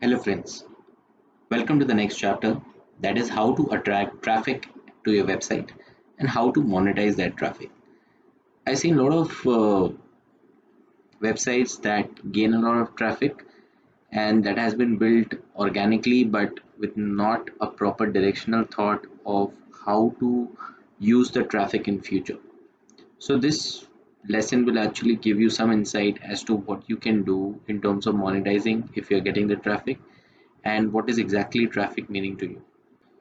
Hello, friends. Welcome to the next chapter, that is how to attract traffic to your website and how to monetize that traffic. I see a lot of websites that gain a lot of traffic and that has been built organically but with not a proper directional thought of how to use the traffic in future. So this lesson will actually give you some insight as to what you can do in terms of monetizing if you're getting the traffic and what is exactly traffic meaning to you.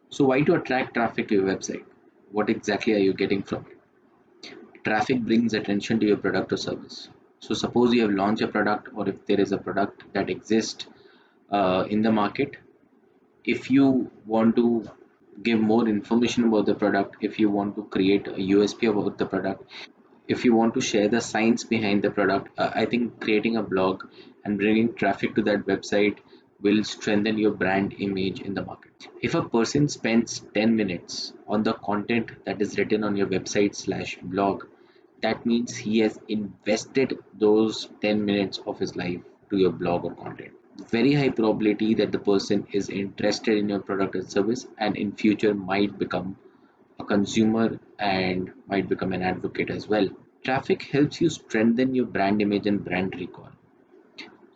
So why to attract traffic to your website? What exactly are you getting from it? Traffic brings attention to your product or service. So suppose you have launched a product or if there is a product that exists in the market, if you want to give more information about the product, if you want to create a USP about the product, if you want to share the science behind the product, I think creating a blog and bringing traffic to that website will strengthen your brand image in the market. If a person spends 10 minutes on the content that is written on your website slash blog, that means he has invested those 10 minutes of his life to your blog or content. Very high probability that the person is interested in your product and service and in future might become a consumer and might become an advocate as well. Traffic helps you strengthen your brand image and brand recall.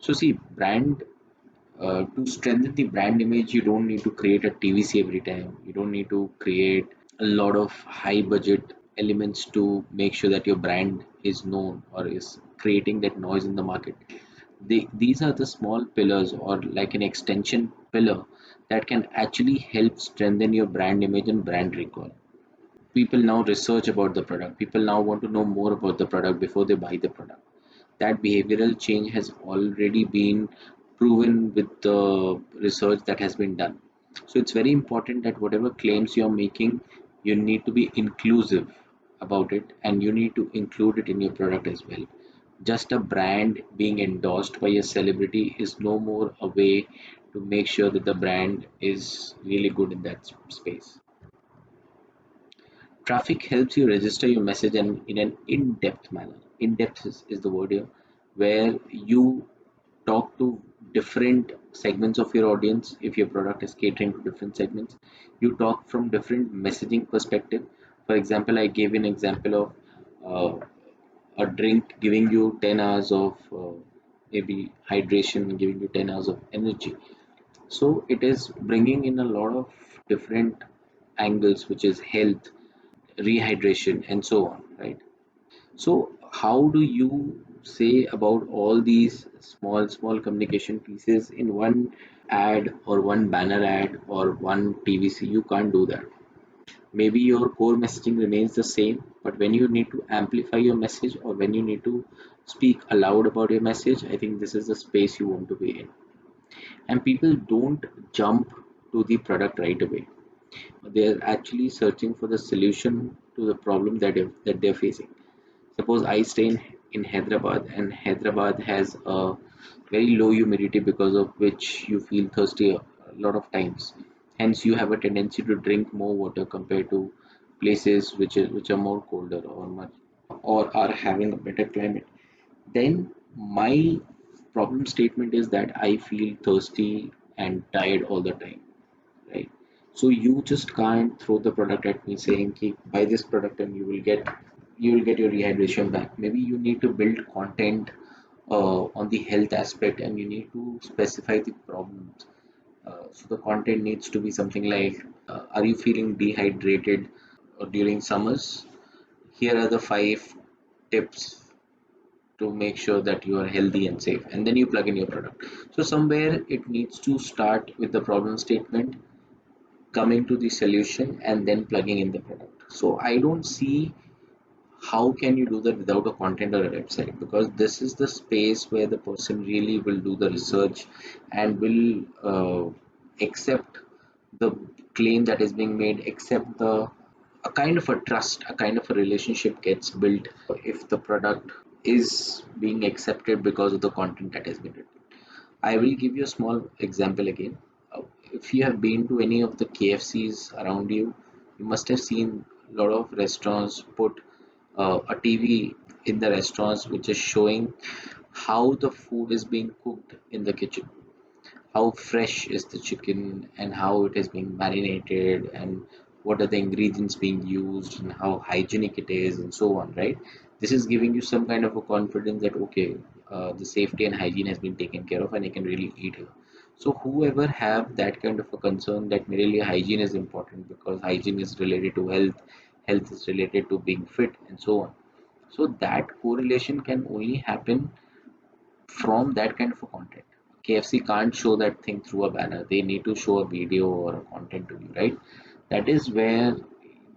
So see, to strengthen the brand image, you don't need to create a TVC every time. You don't need to create a lot of high budget elements to make sure that your brand is known or is creating that noise in the market. These are the small pillars or like an extension pillar that can actually help strengthen your brand image and brand recall. People now research about the product. People now want to know more about the product before they buy the product. That behavioral change has already been proven with the research that has been done. So it's very important that whatever claims you're making, you need to be inclusive about it and you need to include it in your product as well. Just a brand being endorsed by a celebrity is no more a way to make sure that the brand is really good in that space. Traffic helps you register your message and in an in-depth manner. In-depth is the word here, where you talk to different segments of your audience. If your product is catering to different segments, you talk from different messaging perspective. For example, I gave an example of a drink giving you 10 hours of maybe hydration, giving you 10 hours of energy. So it is bringing in a lot of different angles, which is health, rehydration, and so on, right? So how do you say about all these small communication pieces in one ad or one banner ad or one TVC? You can't do that. Maybe your core messaging remains the same, but when you need to amplify your message or when you need to speak aloud about your message, I think this is the space you want to be in. And people don't jump to the product right away. They're actually searching for the solution to the problem that they're facing. Suppose I stay in Hyderabad and Hyderabad has a very low humidity because of which you feel thirsty a lot of times. Hence, you have a tendency to drink more water compared to places which are more colder or are having a better climate. Then my problem statement is that I feel thirsty and tired all the time, right? So you just can't throw the product at me saying, "Ki, buy this product and you will get your rehydration back." Maybe you need to build content on the health aspect and you need to specify the problems. So the content needs to be something like, "Are you feeling dehydrated during summers? Here are the 5 tips to make sure that you are healthy and safe," and then you plug in your product. So somewhere it needs to start with the problem statement, coming to the solution and then plugging in the product. So I don't see how can you do that without a content or a website, because this is the space where the person really will do the research and will accept the claim that is being made, accept the a kind of a trust, a kind of a relationship gets built if the product is being accepted because of the content that has been written. I will give you a small example again. If you have been to any of the KFCs around you, you must have seen a lot of restaurants put a TV in the restaurants which is showing how the food is being cooked in the kitchen, how fresh is the chicken and how it is being marinated and what are the ingredients being used and how hygienic it is and so on, right? This is giving you some kind of a confidence that okay, the safety and hygiene has been taken care of and I can really eat here. So whoever have that kind of a concern that really hygiene is important because hygiene is related to health, health is related to being fit and so on. So that correlation can only happen from that kind of a content. KFC can't show that thing through a banner. They need to show a video or a content to you, right? That is where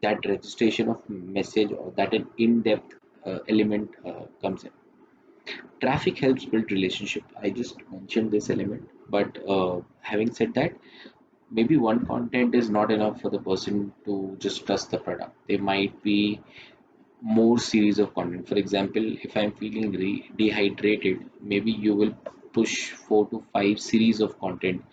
that registration of message or that an in-depth element comes in. Traffic helps build relationship. I just mentioned this element, but having said that, maybe one content is not enough for the person to just trust the product. There might be more series of content. For example, if I'm feeling dehydrated, maybe you will push 4 to 5 series of content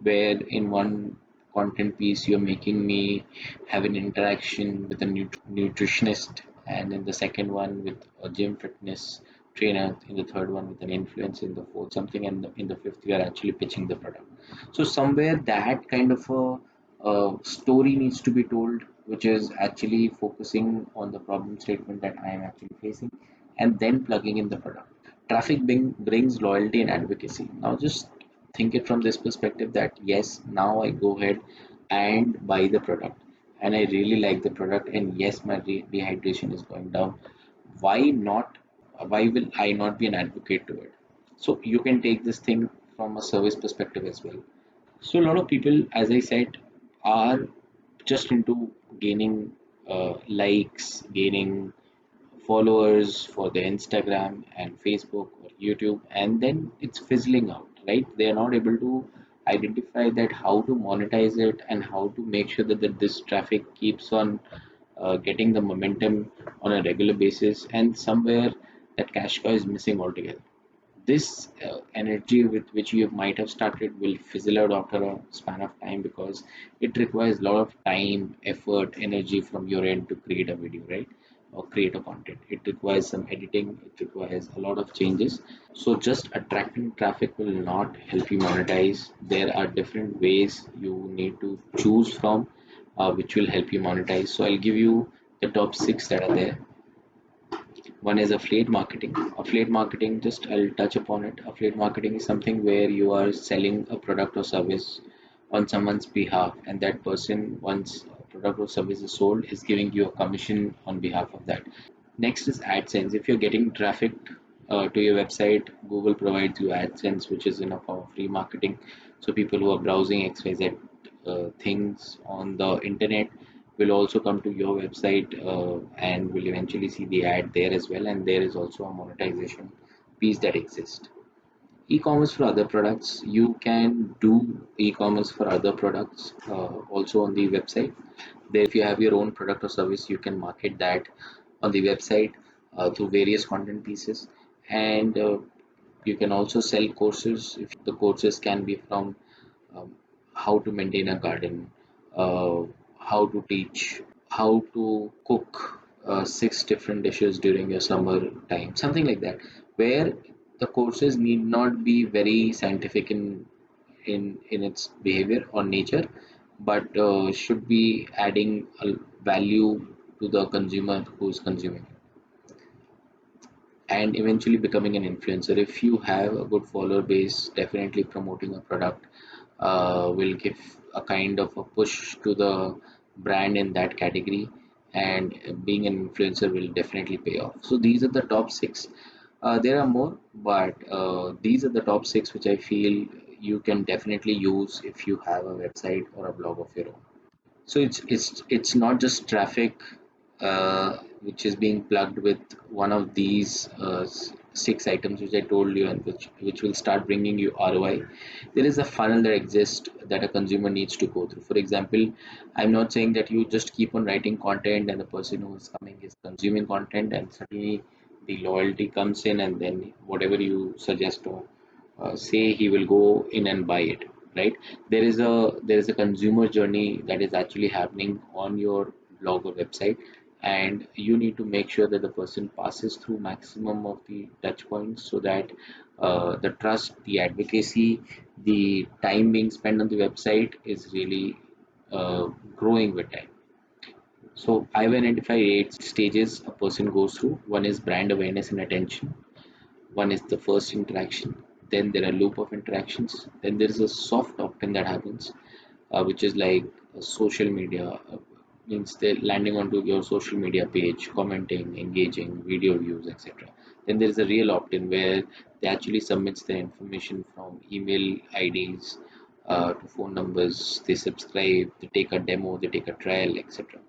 where in one content piece you're making me have an interaction with a nutritionist, and in the second one with a gym fitness trainer, in the third one with an influencer, in the fourth something, and in the fifth you are actually pitching the product. So somewhere that kind of a story needs to be told, which is actually focusing on the problem statement that I am actually facing, and then plugging in the product. Traffic brings loyalty and advocacy. Now just think it from this perspective that yes, now I go ahead and buy the product, and I really like the product, and yes, my dehydration is going down. Why not? Why will I not be an advocate to it? So you can take this thing from a service perspective as well. So a lot of people, as I said, are just into gaining likes, gaining followers for their Instagram and Facebook or YouTube, and then it's fizzling out, right? They are not able to identify that how to monetize it and how to make sure that this traffic keeps on getting the momentum on a regular basis, and somewhere that cash cow is missing altogether. This energy with which you might have started will fizzle out after a span of time because it requires a lot of time, effort, energy from your end to create a video, right? Or create a content. It requires some editing, it requires a lot of changes. So just attracting traffic will not help you monetize. There are different ways you need to choose from, which will help you monetize. So I'll give you the top six that are there. One is affiliate marketing. Affiliate marketing, just I'll touch upon it. Affiliate marketing is something where you are selling a product or service on someone's behalf, and that person, once a product or service is sold, is giving you a commission on behalf of that. Next is AdSense. If you're getting traffic to your website, Google provides you AdSense, which is in a form of free marketing. So people who are browsing XYZ things on the internet will also come to your website and will eventually see the ad there as well. And there is also a monetization piece that exists. E-commerce for other products. You can do e-commerce for other products also on the website. There, if you have your own product or service, you can market that on the website through various content pieces, and you can also sell courses. If the courses can be from um, how to maintain a garden, uh, how to teach, how to cook 6 different dishes during your summer time, something like that, where the courses need not be very scientific in its behavior or nature, but should be adding a value to the consumer who's consuming it, and eventually becoming an influencer. If you have a good follower base, definitely promoting a product will give a kind of a push to the brand in that category, and being an influencer will definitely pay off. So these are the top six. There are more, but these are the top six which I feel you can definitely use if you have a website or a blog of your own. So it's not just traffic which is being plugged with one of these 6 items which I told you, and which will start bringing you ROI. There is a funnel that exists that a consumer needs to go through. For example, I'm not saying that you just keep on writing content and the person who is coming is consuming content and suddenly the loyalty comes in, and then whatever you suggest or say, he will go in and buy it, right? There is a consumer journey that is actually happening on your blog or website, and you need to make sure that the person passes through maximum of the touch points so that the trust, the advocacy, the time being spent on the website is really growing with time. So I've identified 8 stages a person goes through. One is brand awareness and attention. One is the first interaction. Then there are loop of interactions. Then there is a soft opt-in that happens, which is like social media, means they're landing onto your social media page, commenting, engaging, video views, etc. Then there is a real opt-in where they actually submits their information from email IDs to phone numbers. They subscribe, they take a demo, they take a trial, etc.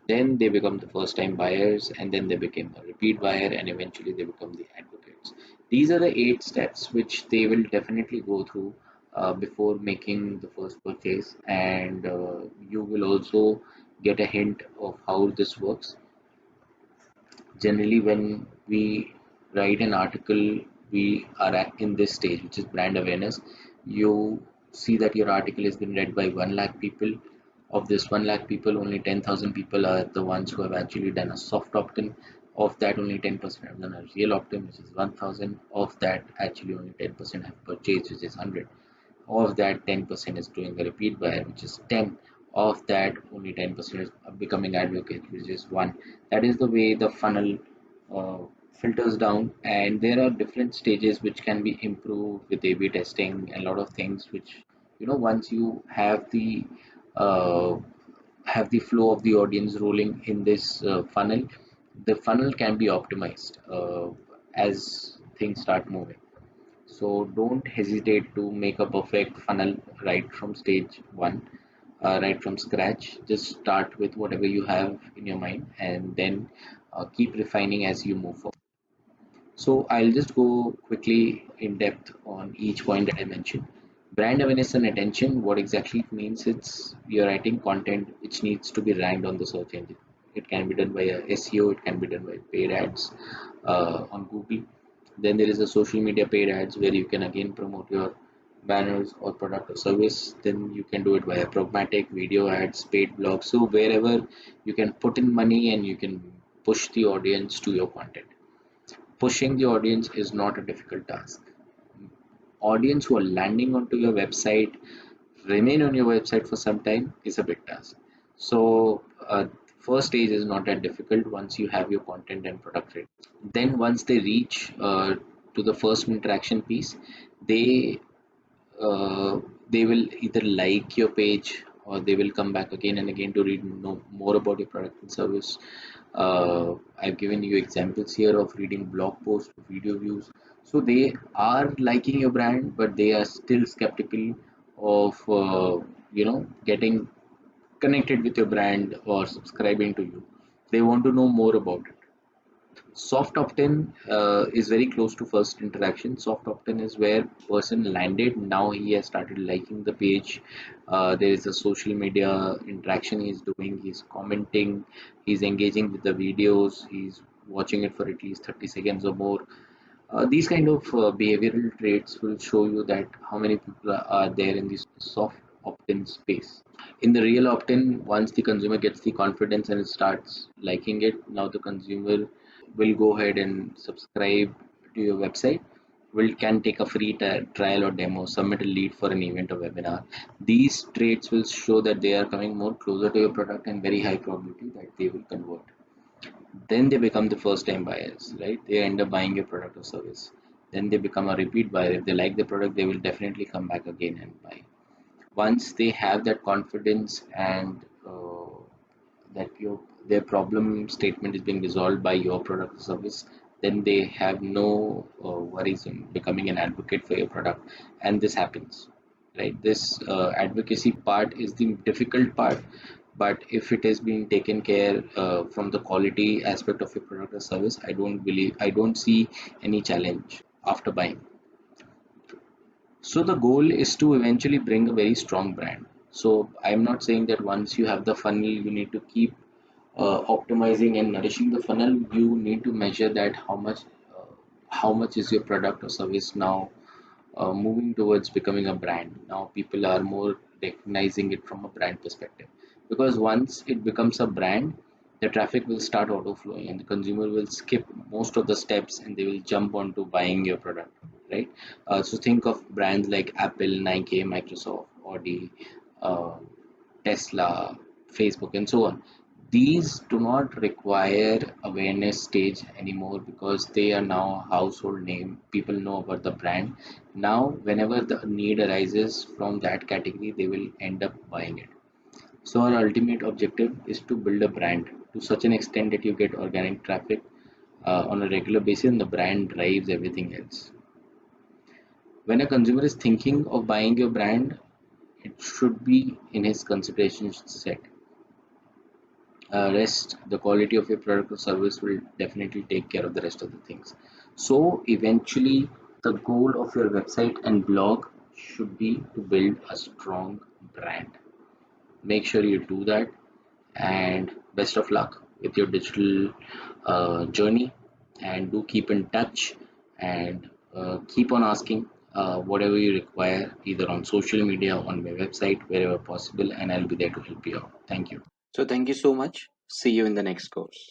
Then they become the first time buyers, and then they become a repeat buyer, and eventually they become the advocates. These are the 8 steps which they will definitely go through before making the first purchase, and you will also get a hint of how this works. Generally, when we write an article, we are in this stage, which is brand awareness. You see that your article has been read by 1 lakh people. Of this 1 lakh people, only 10,000 people are the ones who have actually done a soft opt-in. Of that, only 10% have done a real opt-in, which is 1,000. Of that, actually only 10% have purchased, which is 100. Of that, 10% is doing a repeat buyer, which is 10. Of that, only 10% is becoming advocate, which is 1. That is the way the funnel uh, filters down, and there are different stages which can be improved with A/B testing and a lot of things which, once you uh, have the flow of the audience rolling in this funnel, the funnel can be optimized as things start moving. So don't hesitate to make a perfect funnel right from stage one, right from scratch. Just start with whatever you have in your mind, and then keep refining as you move forward. So I'll just go quickly in depth on each point that I mentioned. Brand awareness and attention, what exactly it means, it's you're writing content which needs to be ranked on the search engine. It can be done by SEO, it can be done by paid ads on Google. Then there is a social media paid ads where you can again promote your banners or product or service. Then you can do it via programmatic video ads, paid blogs. So wherever you can put in money and you can push the audience to your content. Pushing the audience is not a difficult task. Audience who are landing onto your website remain on your website for some time is a big task. So first stage is not that difficult once you have your content and product ready. Then once they reach to the first interaction piece, they uh, they will either like your page or they will come back again and again to read know more about your product and service. I've given you examples here of reading blog posts, video views. So they are liking your brand, but they are still skeptical of getting connected with your brand or subscribing to you. They want to know more about it. Soft opt-in is very close to first interaction. Soft opt-in is where person landed. Now he has started liking the page. There is a social media interaction he's doing. He's commenting. He's engaging with the videos. He's watching it for at least 30 seconds or more. These kind of behavioral traits will show you that how many people are there in this soft opt-in space. In the real opt-in, once the consumer gets the confidence and starts liking it, now the consumer will go ahead and subscribe to your website, will can take a free trial or demo, submit a lead for an event or webinar. These traits will show that they are coming more closer to your product and very high probability that they will convert. Then they become the first time buyers, right? They end up buying your product or service. Then they become a repeat buyer. If they like the product, they will definitely come back again and buy. Once they have that confidence and that their problem statement is being resolved by your product or service, then they have no worries in becoming an advocate for your product. And this happens, right? This advocacy part is the difficult part, but if it is being taken care from the quality aspect of your product or service, I don't see any challenge after buying. So the goal is to eventually bring a very strong brand. So I'm not saying that once you have the funnel, you need to keep optimizing and nourishing the funnel. You need to measure that how much is your product or service now moving towards becoming a brand. Now people are more recognizing it from a brand perspective, because once it becomes a brand, the traffic will start auto flowing and the consumer will skip most of the steps and they will jump onto buying your product, right? So think of brands like Apple, Nike, Microsoft, Audi, uh, Tesla, Facebook, and so on. These do not require awareness stage anymore because they are now a household name. People know about the brand. Now whenever the need arises from that category, they will end up buying it. So our ultimate objective is to build a brand to such an extent that you get organic traffic on a regular basis and the brand drives everything else. When a consumer is thinking of buying your brand, it should be in his consideration set. Rest, the quality of your product or service will definitely take care of the rest of the things. So eventually, the goal of your website and blog should be to build a strong brand. Make sure you do that, and best of luck with your digital journey, and do keep in touch and keep on asking whatever you require either on social media, on my website, wherever possible, and I'll be there to help you out. Thank you. So thank you so much. See you in the next course.